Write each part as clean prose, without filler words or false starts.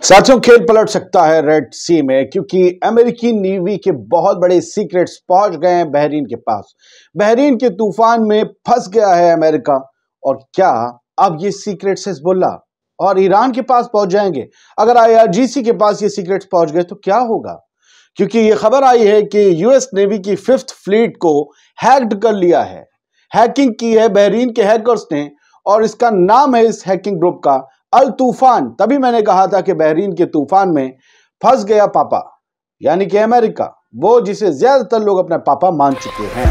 साथियों, खेल पलट सकता है रेड सी में, क्योंकि अमेरिकी नेवी के बहुत बड़े सीक्रेट्स पहुंच गए हैं बहरीन के पास। बहरीन के तूफान में फंस गया है अमेरिका। और क्या अब ये सीक्रेट्स हिजबुल्लाह और ईरान के पास पहुंच जाएंगे? अगर आईआरजीसी के पास ये सीक्रेट्स पहुंच गए तो क्या होगा? क्योंकि ये खबर आई है कि यूएस नेवी की 5th फ्लीट को हैक्ड कर लिया है। हैकिंग की है बहरीन के हैकर्स ने, और इसका नाम है इस हैकिंग ग्रुप का अल तूफान। तभी मैंने कहा था कि बहरीन के तूफान में फंस गया पापा, यानी कि अमेरिका, वो जिसे ज्यादातर लोग अपना पापा मान चुके हैं।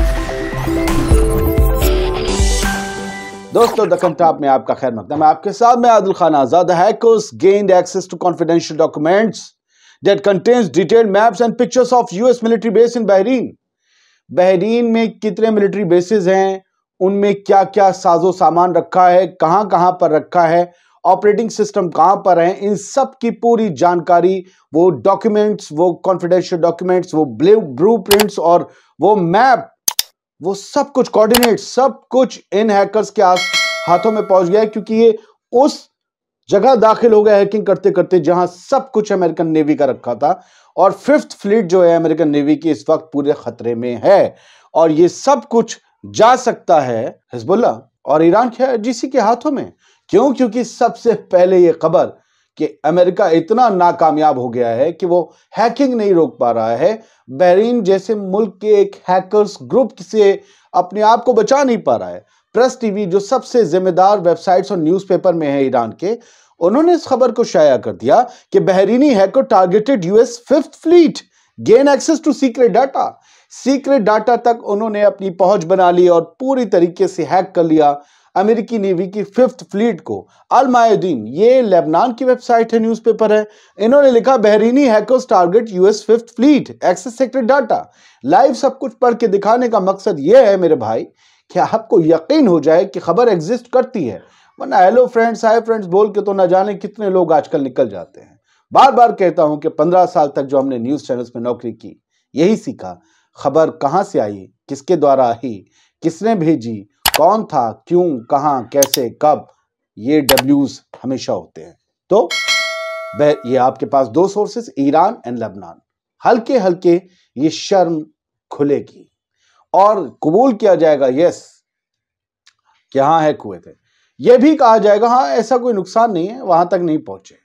दोस्तों, दक्कन टॉप में आपका खैर मकदम है। आपके साथ मैं Adil Khan Azad. Hackers gained access to confidential documents that contains detailed maps and pictures of US military base in Bahrain. Bahrain में कितने मिलिट्री बेसिस हैं, उनमें क्या क्या साजो सामान रखा है, कहां कहां पर रखा है, ऑपरेटिंग सिस्टम कहां पर है, इन सब की पूरी जानकारी, वो डॉक्यूमेंट्स, वो कॉन्फिडेंशियल डॉक्यूमेंट्स, वो ब्लूप्रिंट्स और वो मैप, वो सब कुछ कोऑर्डिनेट, सब कुछ इन हैकर्स के हाथों में पहुंच गया है। क्योंकि ये उस जगह दाखिल हो गया हैकिंग करते करते जहां सब कुछ अमेरिकन नेवी का रखा था। और 5th फ्लीट जो है अमेरिकन नेवी की इस वक्त पूरे खतरे में है, और ये सब कुछ जा सकता है हिजबुल्लाह और ईरान के आईआरजीसी के हाथों में। क्यों? क्योंकि सबसे पहले ये खबर कि अमेरिका इतना नाकामयाब हो गया है कि वो हैकिंग नहीं रोक पा रहा है, बहरीन जैसे मुल्क के एक हैकर्स ग्रुप से अपने आप को बचा नहीं पा रहा है। प्रेस टीवी, जो सबसे जिम्मेदार वेबसाइट्स और न्यूज़पेपर में है ईरान के, उन्होंने इस खबर को शाया कर दिया कि Bahraini hacker targeted US 5th fleet, gain access to secret data. Secret data तक उन्होंने अपनी पहुंच बना ली और पूरी तरीके से हैक कर लिया अमेरिकी नेवी की 5th फ्लीट को। अल मायदीन, ये लेबनान की वेबसाइट है, न्यूज़पेपर है, इन्होंने लिखा Bahraini hackers target US 5th fleet, access secret data. Live सब कुछ पढ़ के दिखाने का मकसद यह है मेरे भाई कि आपको यकीन हो जाए कि खबर एग्जिस्ट करती है, वरना हेलो फ्रेंड्स, हाय फ्रेंड्स बोल के तो ना जाने कितने लोग आजकल निकल जाते हैं। बार बार कहता हूं कि 15 साल तक जो हमने न्यूज़ चैनल्स में नौकरी की, यही सीखा, खबर कहां से आई, किसके द्वारा आई, किसने भेजी, कौन था, क्यों, कहां, कैसे, कब, ये डब्ल्यूज हमेशा होते हैं। तो ये आपके पास दो सोर्सेस, ईरान एंड लेबनान। हल्के हल्के ये शर्म खुलेगी और कबूल किया जाएगा यस कि हाँ है कुवैत है। यह भी कहा जाएगा हाँ ऐसा कोई नुकसान नहीं है, वहां तक नहीं पहुंचे।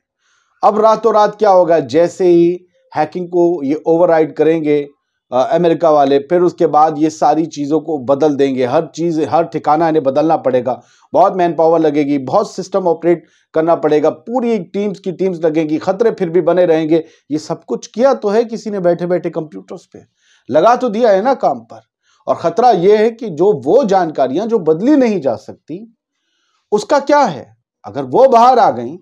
अब रातों रात क्या होगा, जैसे ही हैकिंग को ये ओवरराइड करेंगे अमेरिका वाले, फिर उसके बाद ये सारी चीज़ों को बदल देंगे। हर चीज़, हर ठिकाना इन्हें बदलना पड़ेगा, बहुत मैन पावर लगेगी, बहुत सिस्टम ऑपरेट करना पड़ेगा, पूरी टीम्स की टीम्स लगेंगी, खतरे फिर भी बने रहेंगे। ये सब कुछ किया तो है किसी ने बैठे बैठे कंप्यूटर्स पे, लगा तो दिया है ना काम पर। और खतरा यह है कि जो वो जानकारियां जो बदली नहीं जा सकती, उसका क्या है? अगर वो बाहर आ गई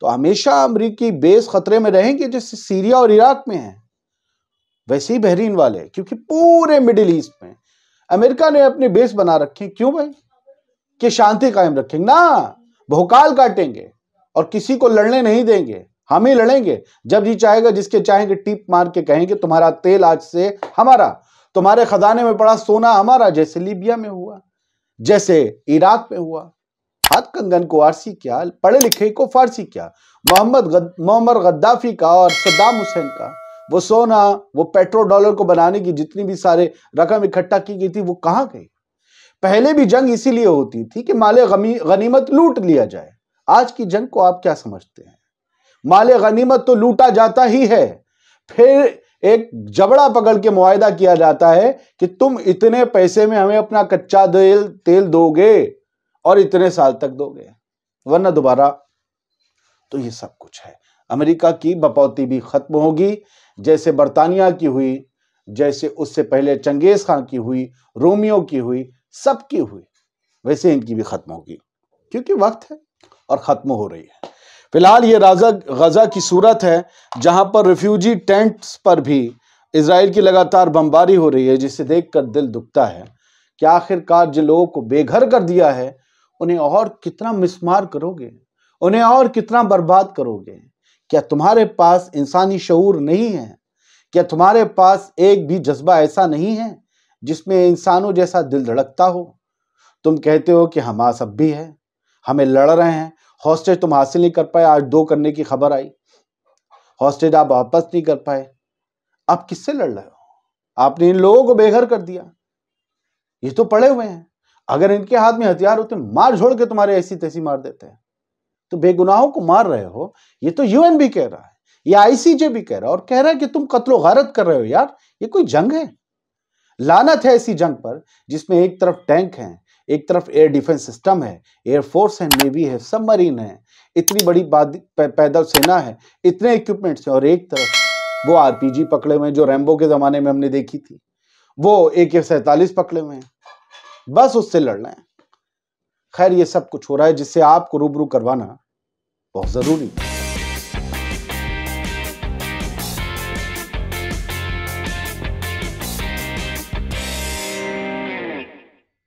तो हमेशा अमेरिकी बेस खतरे में रहेंगे, जैसे सीरिया और इराक में है, वैसे ही बहरीन वाले। क्योंकि पूरे मिडिल ईस्ट में अमेरिका ने अपने बेस बना रखे। क्यों भाई? कि शांति कायम रखेंगे ना, भोकाल काटेंगे और किसी को लड़ने नहीं देंगे। हम ही लड़ेंगे, जब जी चाहेगा जिसके चाहेंगे टीप मार के कहेंगे तुम्हारा तेल आज से हमारा, तुम्हारे खजाने में पड़ा सोना हमारा, जैसे लीबिया में हुआ, जैसे इराक में हुआ। हाथ कंगन को आरसी क्या, पढ़े लिखे को फारसी क्या। मोहम्मद गद्दाफी का और सद्दाम हुसैन का वो सोना, वो पेट्रो डॉलर को बनाने की जितनी भी सारे रकम इकट्ठा की गई थी, वो कहां गई? पहले भी जंग इसीलिए होती थी कि माले गनीमत लूट लिया जाए। आज की जंग को आप क्या समझते हैं? माले गनीमत तो लूटा जाता ही है, फिर एक जबड़ा पकड़ के मुआयदा किया जाता है कि तुम इतने पैसे में हमें अपना कच्चा तेल दोगे और इतने साल तक दोगे, वरना दोबारा। तो ये सब कुछ है। अमेरिका की बपौती भी खत्म होगी, जैसे बरतानिया की हुई, जैसे उससे पहले चंगेज खान की हुई, रोमियो की हुई, सबकी हुई, वैसे इनकी भी खत्म होगी। क्योंकि वक्त है और खत्म हो रही है। फिलहाल ये गजा की सूरत है, जहां पर रिफ्यूजी टेंट्स पर भी इजराइल की लगातार बमबारी हो रही है, जिसे देखकर दिल दुखता है कि आखिरकार जिन लोगों को बेघर कर दिया है, उन्हें और कितना मिस्मार करोगे, उन्हें और कितना बर्बाद करोगे? क्या तुम्हारे पास इंसानी शऊर नहीं है? क्या तुम्हारे पास एक भी जज्बा ऐसा नहीं है जिसमें इंसानों जैसा दिल धड़कता हो? तुम कहते हो कि हमास अब भी है, हमें लड़ रहे हैं, हॉस्टेज तुम हासिल नहीं कर पाए, आज 2 करने की खबर आई। हॉस्टेज आप वापस नहीं कर पाए, आप किससे लड़ रहे हो? आपने इन लोगों को बेघर कर दिया। ये तो पड़े हुए हैं, अगर इनके हाथ में हथियार होते मार झोड़ के तुम्हारे ऐसी तैसी मार देते हैं। तो बेगुनाहों को मार रहे हो, ये तो यूएन भी कह रहा है, ये आईसीजे भी कह रहा है, और कह रहा है कि तुम कत्लो गारत कर रहे हो। यार ये कोई जंग है? लानत है ऐसी जंग पर जिसमें एक तरफ टैंक है, एक तरफ एयर डिफेंस सिस्टम है, एयरफोर्स है, नेवी है, सबमरीन है, इतनी बड़ी पैदल सेना है, इतने इक्विपमेंट्स हैं, और एक तरफ वो आरपीजी पकड़े हुए हैं जो रैम्बो के जमाने में हमने देखी थी, वो AK-47 पकड़े हुए हैं, बस उससे लड़ना है। खैर ये सब कुछ हो रहा है जिससे आपको रूबरू करवाना बहुत जरूरी है।